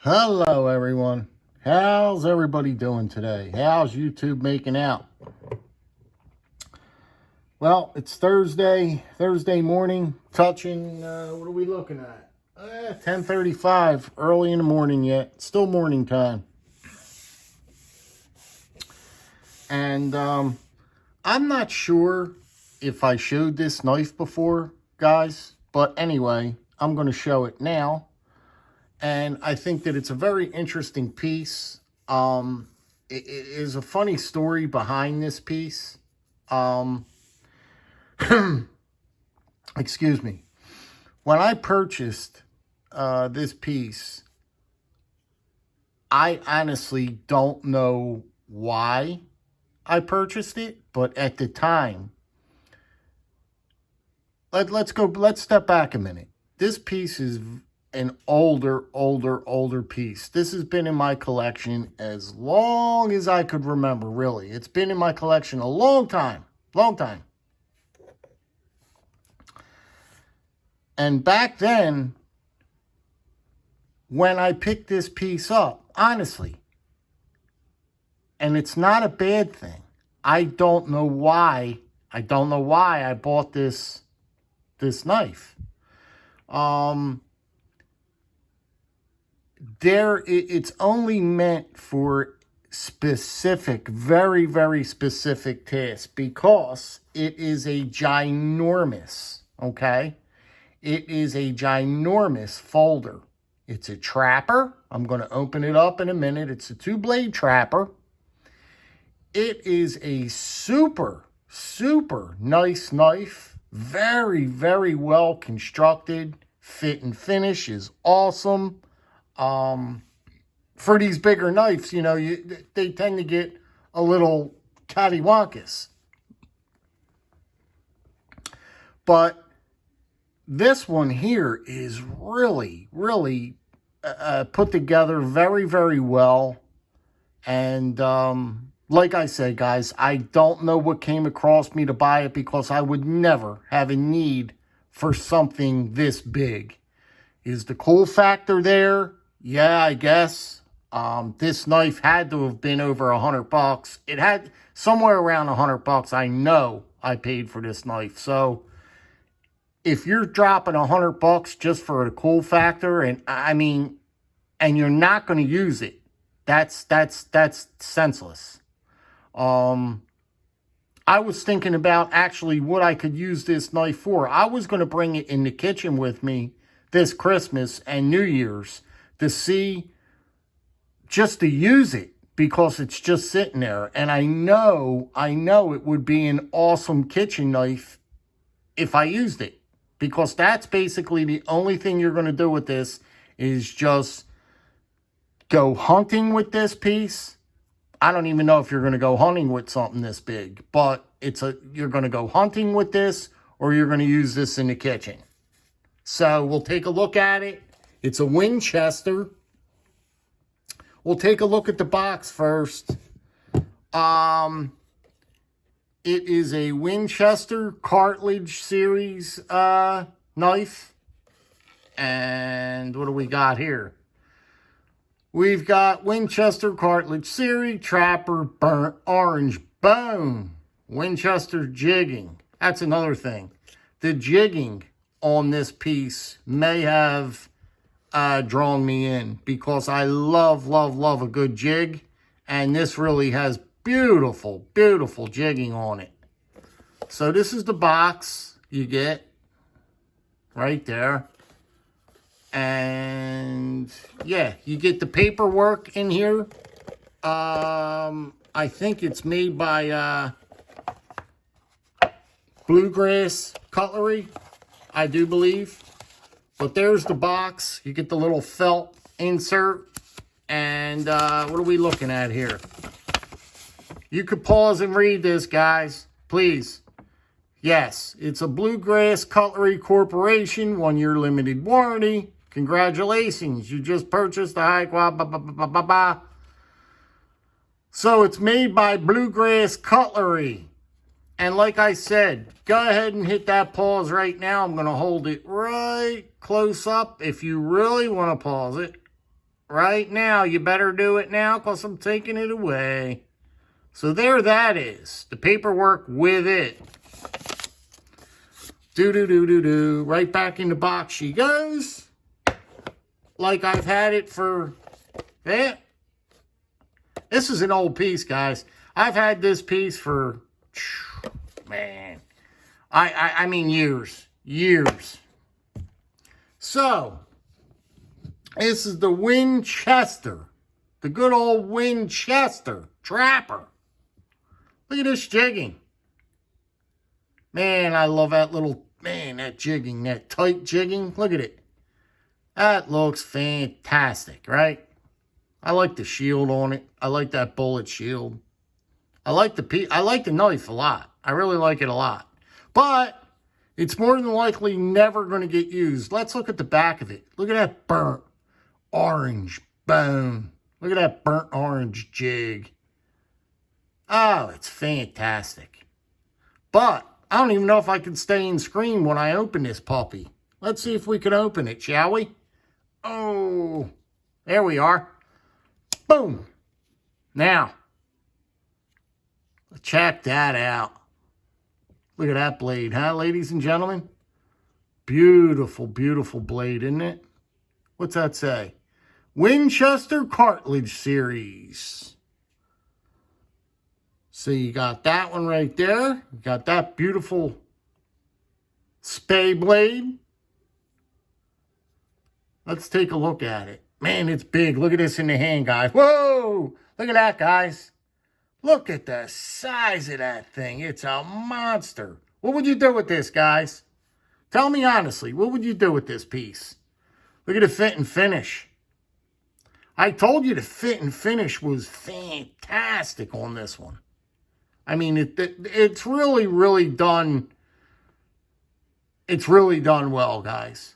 Hello, everyone. How's everybody doing today? How's YouTube making out? Well, it's Thursday morning, touching, what are we looking at? 10:35, early in the morning yet. Still morning time. And I'm not sure if I showed this knife before, guys. But anyway, I'm going to show it now. And I think that it's a very interesting piece. It is a funny story behind this piece. Excuse me. When I purchased this piece, I honestly don't know why I purchased it, but at the time, let's step back a minute. This piece is an older piece. This has been in my collection as long as I could remember, really. It's been in my collection a long time. And back then, when I picked this piece up, honestly, and it's not a bad thing, I don't know why I bought this knife. It's only meant for specific, very specific tasks, because it is a ginormous, okay? It is a ginormous folder. It's a trapper. I'm going to open it up in a minute. It's a 2-blade trapper. It is a super nice knife. Very well constructed. Fit and finish is awesome. For these bigger knives, you know, they tend to get a little cattywampus. But this one here is really put together very well. And like I said, guys, I don't know what came across me to buy it, because I would never have a need for something this big. Is the cool factor there? Yeah, I guess. This knife had to have been over $100. It had somewhere around $100. I know I paid for this knife. So if you're dropping $100 just for the cool factor, and and you're not going to use it, that's senseless. I was thinking about actually what I could use this knife for. I was going to bring it in the kitchen with me this Christmas and New Year's to see, just to use it, because it's just sitting there. And I know it would be an awesome kitchen knife if I used it, because that's basically the only thing you're going to do with this, is just go hunting with this piece. I don't even know if you're going to go hunting with something this big, but you're going to go hunting with this, or you're going to use this in the kitchen. So we'll take a look at it. It's a Winchester. We'll take a look at the box first. It is a Winchester cartilage series knife. And what do we got here? We've got Winchester cartilage series, trapper, burnt orange bone, Winchester jigging. That's another thing. The jigging on this piece may have drawn me in, because I love a good jig, and this really has beautiful jigging on it. So this is the box you get right there. And yeah, you get the paperwork in here. I think it's made by Bluegrass Cutlery, I do believe. But there's the box. You get the little felt insert. And what are we looking at here? You could pause and read this, guys, please. Yes, it's a Bluegrass Cutlery Corporation, 1-year limited warranty. Congratulations, you just purchased the high quality. So it's made by Bluegrass Cutlery. And like I said, go ahead and hit that pause right now. I'm going to hold it right close up if you really want to pause it. right now. You better do it now because I'm taking it away. So there that is. The paperwork with it. Do. Right back in the box she goes. Like I've had it for... Eh. This is an old piece, guys. I've had this piece for... Man. I mean years. Years. So, this is the Winchester. The good old Winchester Trapper. Look at this jigging. Man, I love that little... Man, that jigging. That tight jigging. Look at it. That looks fantastic, right? I like the shield on it. I like that bullet shield. I like the knife a lot. I really like it a lot. But it's more than likely never going to get used. Let's look at the back of it. Look at that burnt orange bone. Look at that burnt orange jig. Oh, it's fantastic. But I don't even know if I can stay in screen when I open this puppy. Let's see if we can open it, shall we? Oh, there we are. Boom. Now, check that out. Look at that blade, huh, ladies and gentlemen? Beautiful, beautiful blade, isn't it? What's that say? Winchester Cartridge Series. So you got that one right there. You got that beautiful spay blade. Let's take a look at it. Man, it's big. Look at this in the hand, guys. Whoa! Look at that, guys. Look at the size of that thing. It's a monster. What would you do with this, guys? Tell me honestly, what would you do with this piece? Look at the fit and finish. I told you the fit and finish was fantastic on this one. I mean, it's really, really done. It's really done well, guys.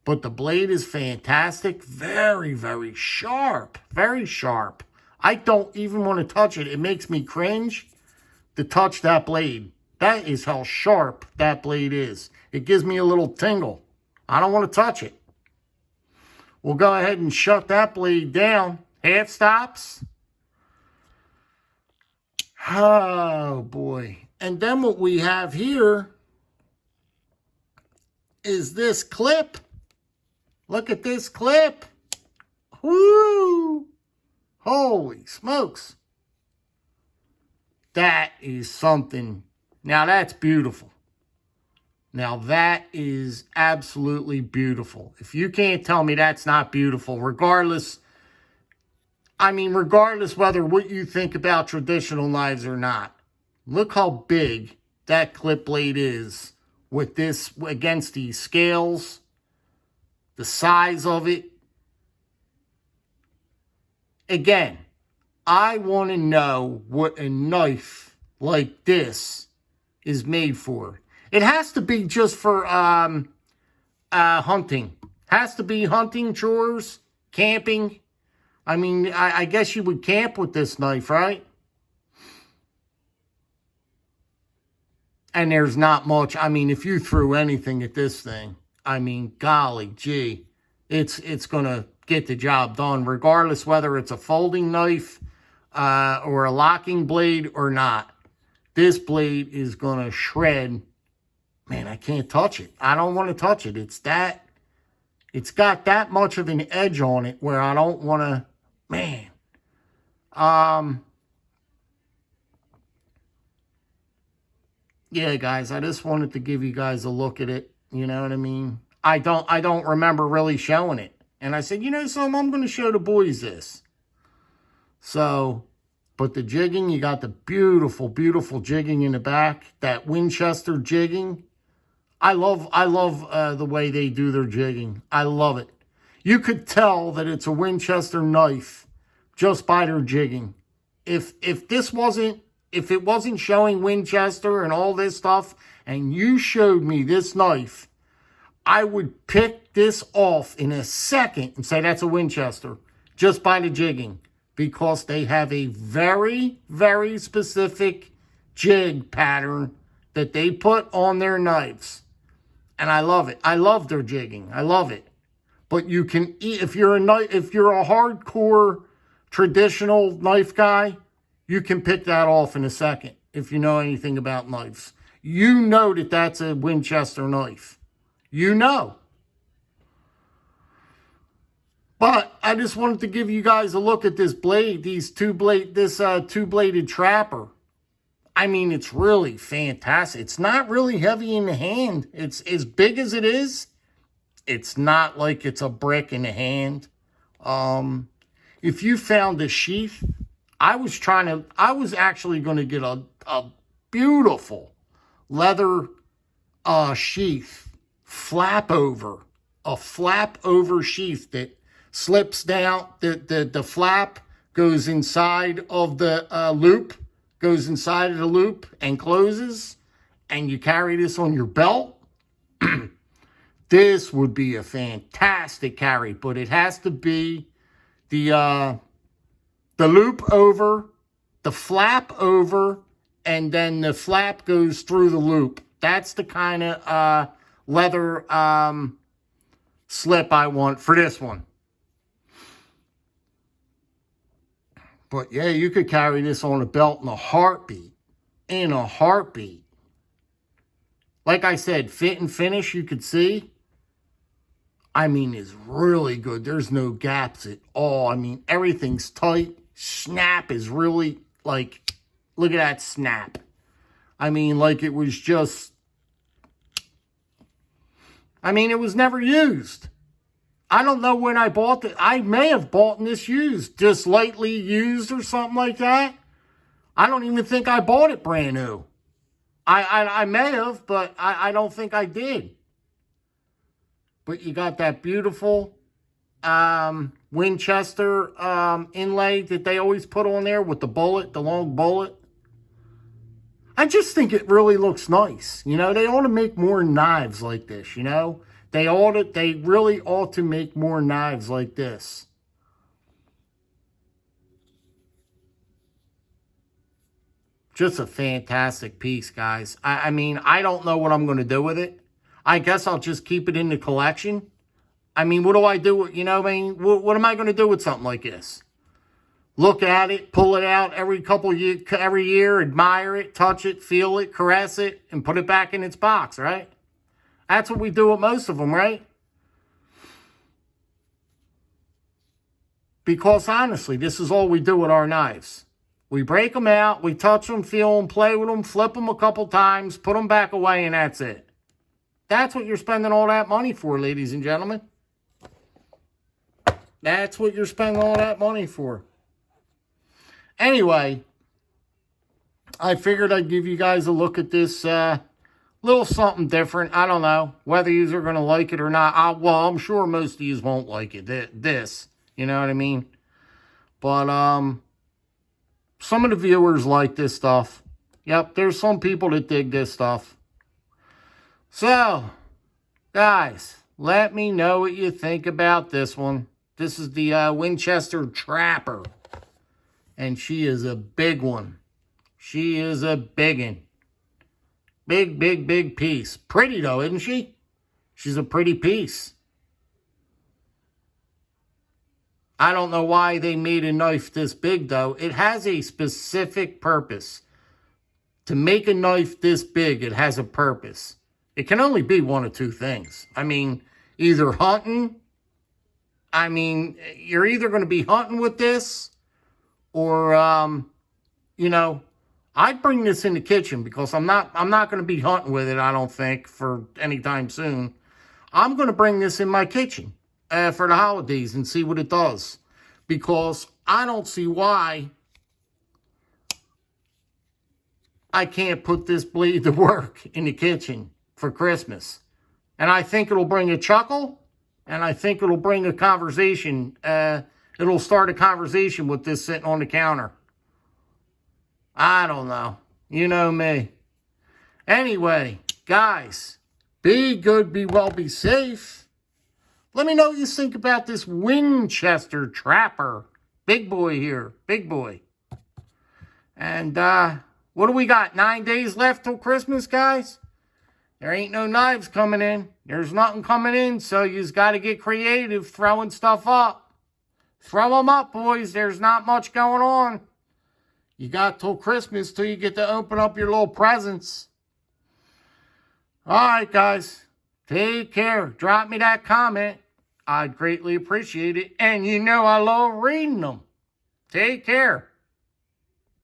But the blade is fantastic. Very, very sharp. Very sharp. I don't even want to touch it. It makes me cringe to touch that blade. That is how sharp that blade is. It gives me a little tingle. I don't want to touch it. We'll go ahead and shut that blade down. Half stops. Oh, boy. And then what we have here is this clip. Look at this clip. Woo! Holy smokes. That is something. Now that's beautiful. Now that is absolutely beautiful. If you can't tell me that's not beautiful, regardless whether what you think about traditional knives or not. Look how big that clip blade is with this against these scales. The size of it. Again, I want to know what a knife like this is made for. It has to be just for hunting. Has to be hunting chores, camping. I mean, I guess you would camp with this knife, right? And there's not much. I mean, if you threw anything at this thing, I mean, golly gee, it's going to get the job done, regardless whether it's a folding knife or a locking blade or not. This blade is going to shred. Man, I can't touch it. I don't want to touch it. It's got that much of an edge on it where I don't want to, man. Yeah, guys, I just wanted to give you guys a look at it. You know what I mean? I don't remember really showing it. And I said, you know something, I'm going to show the boys this. So, but the jigging, you got the beautiful, beautiful jigging in the back. That Winchester jigging. I love the way they do their jigging. I love it. You could tell that it's a Winchester knife just by their jigging. If it wasn't showing Winchester and all this stuff, and you showed me this knife, I would pick this off in a second and say that's a Winchester just by the jigging, because they have a very, very specific jig pattern that they put on their knives. And I love it. I love their jigging. I love it. But you can eat, if you're a hardcore traditional knife guy, you can pick that off in a second if you know anything about knives. You know that that's a Winchester knife. You know. But I just wanted to give you guys a look at this blade, this two-bladed trapper. I mean, it's really fantastic. It's not really heavy in the hand. It's as big as it is. It's not like it's a brick in the hand. If you found a sheath, I was actually going to get a beautiful leather sheath, a flap over sheath that slips down. The flap goes inside of the loop, and closes, and you carry this on your belt. This would be a fantastic carry, but it has to be the loop over, the flap over, and then the flap goes through the loop. That's the kind of leather slip I want for this one. But yeah, you could carry this on a belt in a heartbeat. In a heartbeat. Like I said, fit and finish, you could see. I mean, is really good. There's no gaps at all. I mean, everything's tight. Snap is really, like, look at that snap. I mean, like it was just, I mean, it was never used. I don't know when I bought it. I may have bought this used, just lightly used or something like that. I don't even think I bought it brand new. I may have, but I don't think I did. But you got that beautiful Winchester inlay that they always put on there with the bullet, the long bullet. I just think it really looks nice. You know, they ought to make more knives like this, you know. They really ought to make more knives like this. Just a fantastic piece, guys. I mean, I don't know what I'm going to do with it. I guess I'll just keep it in the collection. I mean, what do I do? You know what I mean? What am I going to do with something like this? Look at it, pull it out every year, admire it, touch it, feel it, caress it, and put it back in its box, right? That's what we do with most of them, right? Because honestly, this is all we do with our knives. We break them out, we touch them, feel them, play with them, flip them a couple times, put them back away, and that's it. That's what you're spending all that money for, ladies and gentlemen. That's what you're spending all that money for. Anyway, I figured I'd give you guys a look at this little something different. I don't know whether you are going to like it or not. Well, I'm sure most of you won't like it. This, you know what I mean? But some of the viewers like this stuff. Yep, there's some people that dig this stuff. So, guys, let me know what you think about this one. This is the Winchester Trapper. And she is a big one. She is a big one. Big, big, big piece. Pretty, though, isn't she? She's a pretty piece. I don't know why they made a knife this big, though. It has a specific purpose. To make a knife this big, it has a purpose. It can only be one of two things. I mean, either hunting. I mean, you're either going to be hunting with this, or, you know, I'd bring this in the kitchen because I'm not going to be hunting with it, I don't think, for any time soon. I'm going to bring this in my kitchen for the holidays and see what it does. Because I don't see why I can't put this blade to work in the kitchen for Christmas. And I think it'll bring a chuckle, and I think it'll bring a conversation. It'll start a conversation with this sitting on the counter. I don't know. You know me. Anyway, guys, be good, be well, be safe. Let me know what you think about this Winchester Trapper. Big boy here. Big boy. And what do we got? 9 days left till Christmas, guys? There ain't no knives coming in. There's nothing coming in, so you's got to get creative throwing stuff up. Throw them up, boys. There's not much going on. You got till Christmas till you get to open up your little presents. All right, guys. Take care. Drop me that comment. I'd greatly appreciate it. And you know I love reading them. Take care.